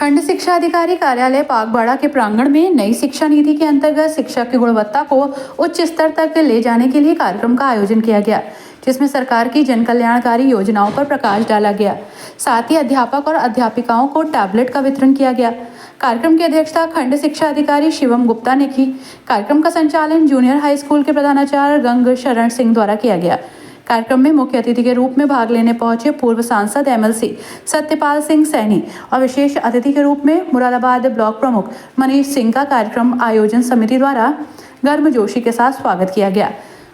खंड शिक्षा अधिकारी कार्यालय पागबाड़ा के प्रांगण में नई शिक्षा नीति के अंतर्गत शिक्षा की गुणवत्ता को उच्च स्तर तक ले जाने के लिए कार्यक्रम का आयोजन किया गया, जिसमें सरकार की जन कल्याणकारी योजनाओं पर प्रकाश डाला गया। साथ ही अध्यापक और अध्यापिकाओं को टैबलेट का वितरण किया गया। कार्यक्रम की अध्यक्षता खंड शिक्षा अधिकारी शिवम गुप्ता ने की। कार्यक्रम का संचालन जूनियर हाई स्कूल के प्रधानाचार्य गंग शरण सिंह द्वारा किया गया। कार्यक्रम में मुख्य अतिथि के रूप में भाग लेने पहुंचे पूर्व सांसद एमएलसी सत्यपाल सिंह सैनी और विशेष अतिथि के रूप में मुरादाबाद ब्लॉक प्रमुख मनीष सिंह का कार्यक्रम आयोजन समिति द्वारा गर्मजोशी के साथ स्वागत किया गया।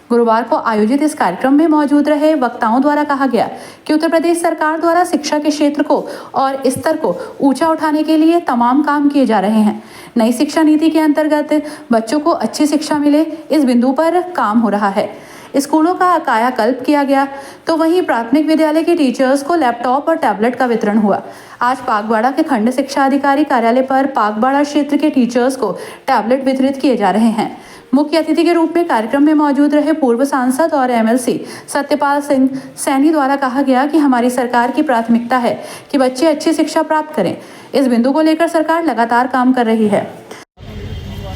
गुरुवार को आयोजित इस कार्यक्रम में मौजूद रहे वक्ताओं द्वारा कहा गया कि उत्तर प्रदेश सरकार द्वारा शिक्षा के क्षेत्र को और स्तर को ऊंचा उठाने के लिए तमाम काम किए जा रहे हैं। नई शिक्षा नीति के अंतर्गत बच्चों को अच्छी शिक्षा मिले, इस बिंदु पर काम हो रहा है। स्कूलों का कायाकल्प किया गया, तो वहीं प्राथमिक विद्यालय के टीचर्स को लैपटॉप और टैबलेट का वितरण हुआ। आज पागबाड़ा के खंड शिक्षा अधिकारी कार्यालय पर पागबाड़ा क्षेत्र के टीचर्स को टैबलेट वितरित किए जा रहे हैं। मुख्य अतिथि के रूप में कार्यक्रम में मौजूद रहे पूर्व सांसद और एमएलसी सत्यपाल सिंह सैनी द्वारा कहा गया कि हमारी सरकार की प्राथमिकता है कि बच्चे अच्छी शिक्षा प्राप्त करें। इस बिंदु को लेकर सरकार लगातार काम कर रही है।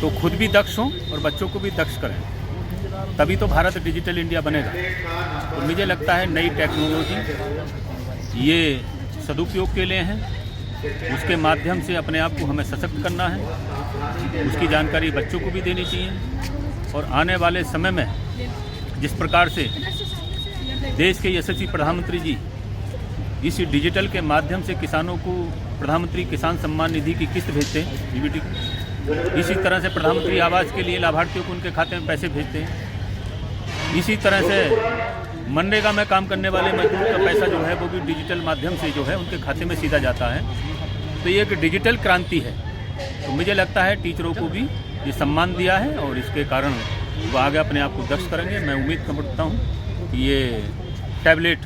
तो खुद भी दक्ष हों और बच्चों को भी दक्ष करें, तभी तो भारत डिजिटल इंडिया बनेगा। तो मुझे लगता है नई टेक्नोलॉजी ये सदुपयोग के लिए है, उसके माध्यम से अपने आप को हमें सशक्त करना है, उसकी जानकारी बच्चों को भी देनी चाहिए। और आने वाले समय में जिस प्रकार से देश के यशस्वी प्रधानमंत्री जी इस डिजिटल के माध्यम से किसानों को प्रधानमंत्री किसान सम्मान निधि की किस्त भेजते हैं डीबीटी, इसी तरह से प्रधानमंत्री आवास के लिए लाभार्थियों को उनके खाते में पैसे भेजते हैं। इसी तरह से मनरेगा में काम करने वाले मजदूर का पैसा जो है वो भी डिजिटल माध्यम से जो है उनके खाते में सीधा जाता है। तो ये एक डिजिटल क्रांति है। तो मुझे लगता है टीचरों को भी ये सम्मान दिया है और इसके कारण वो आगे अपने आप को दक्ष करेंगे। मैं उम्मीद करता हूँ कि ये टैबलेट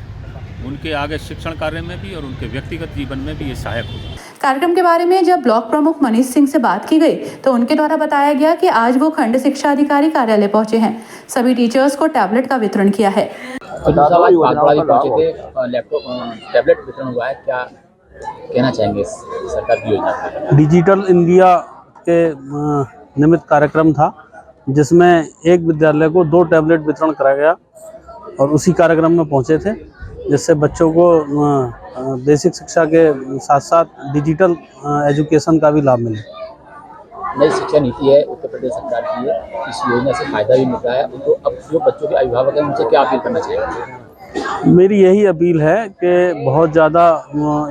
उनके आगे शिक्षण कार्य में भी और उनके व्यक्तिगत जीवन में भी ये सहायक होगा। कार्यक्रम के बारे में जब ब्लॉक प्रमुख मनीष सिंह से बात की गई तो उनके द्वारा बताया गया कि आज वो खंड शिक्षा अधिकारी कार्यालय पहुंचे हैं। सभी टीचर्स को टैबलेट का वितरण किया है। टैबलेट वितरण हुआ है, क्या कहना चाहेंगे सरकार की योजना? डिजिटल इंडिया के निमित्त कार्यक्रम था, जिसमें एक विद्यालय को 2 टैबलेट वितरण कराया गया और उसी कार्यक्रम में पहुंचे थे, जिससे बच्चों को बेसिक शिक्षा के साथ साथ डिजिटल एजुकेशन का भी लाभ मिले। नई शिक्षा नीति है, उत्तर प्रदेश सरकार की है, इस योजना से फायदा भी मिल रहा है। तो अब जो बच्चों के अभिभावक हैं उनसे क्या अपील करना चाहिए? मेरी यही अपील है कि बहुत ज़्यादा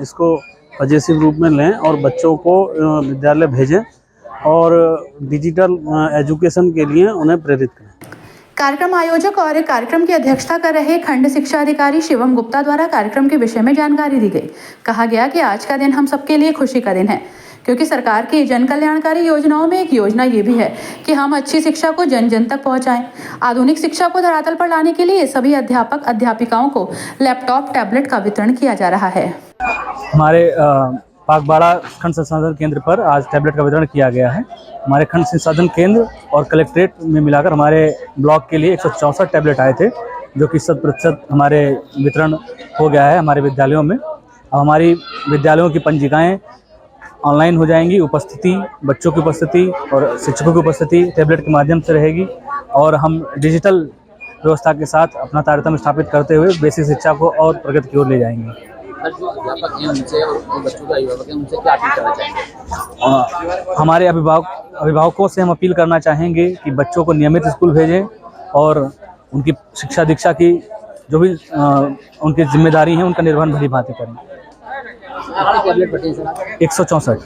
इसको पॉजिटिव रूप में लें और बच्चों को विद्यालय भेजें और डिजिटल एजुकेशन के लिए उन्हें प्रेरित करें। कार्यक्रम आयोजक और कार्यक्रम की अध्यक्षता कर रहे खंड शिक्षा अधिकारी शिवम गुप्ता द्वारा कार्यक्रम के विषय में जानकारी दी गई। कहा गया कि आज का दिन हम सबके लिए खुशी का दिन है, क्योंकि सरकार की जन कल्याणकारी योजनाओं में एक योजना ये भी है कि हम अच्छी शिक्षा को जन जन तक पहुंचाएं। आधुनिक शिक्षा को धरातल पर लाने के लिए सभी अध्यापक अध्यापिकाओं को लैपटॉप टैबलेट का वितरण किया जा रहा है। हमारे पागबाड़ा खंड संसाधन केंद्र पर आज टैबलेट का वितरण किया गया है। हमारे खंड संसाधन केंद्र और कलेक्ट्रेट में मिलाकर हमारे ब्लॉक के लिए 164 टैबलेट आए थे, जो कि 100% हमारे वितरण हो गया है हमारे विद्यालयों में। अब हमारी विद्यालयों की पंजिकाएं ऑनलाइन हो जाएंगी। उपस्थिति, बच्चों की उपस्थिति और शिक्षकों की उपस्थिति टैबलेट के माध्यम से रहेगी और हम डिजिटल व्यवस्था के साथ अपना तारतम्य स्थापित करते हुए बेसिक शिक्षा को और प्रगति की ओर ले जाएंगे। जो अध्यापक हैं उनसे और बच्चों के अभिभावक हैं उनसे क्या अपील करना चाहेंगे? हमारे अभिभावकों से हम अपील करना चाहेंगे कि बच्चों को नियमित स्कूल भेजें और उनकी शिक्षा दीक्षा की जो भी उनकी जिम्मेदारी है उनका निर्वहन भली भांति करें। 164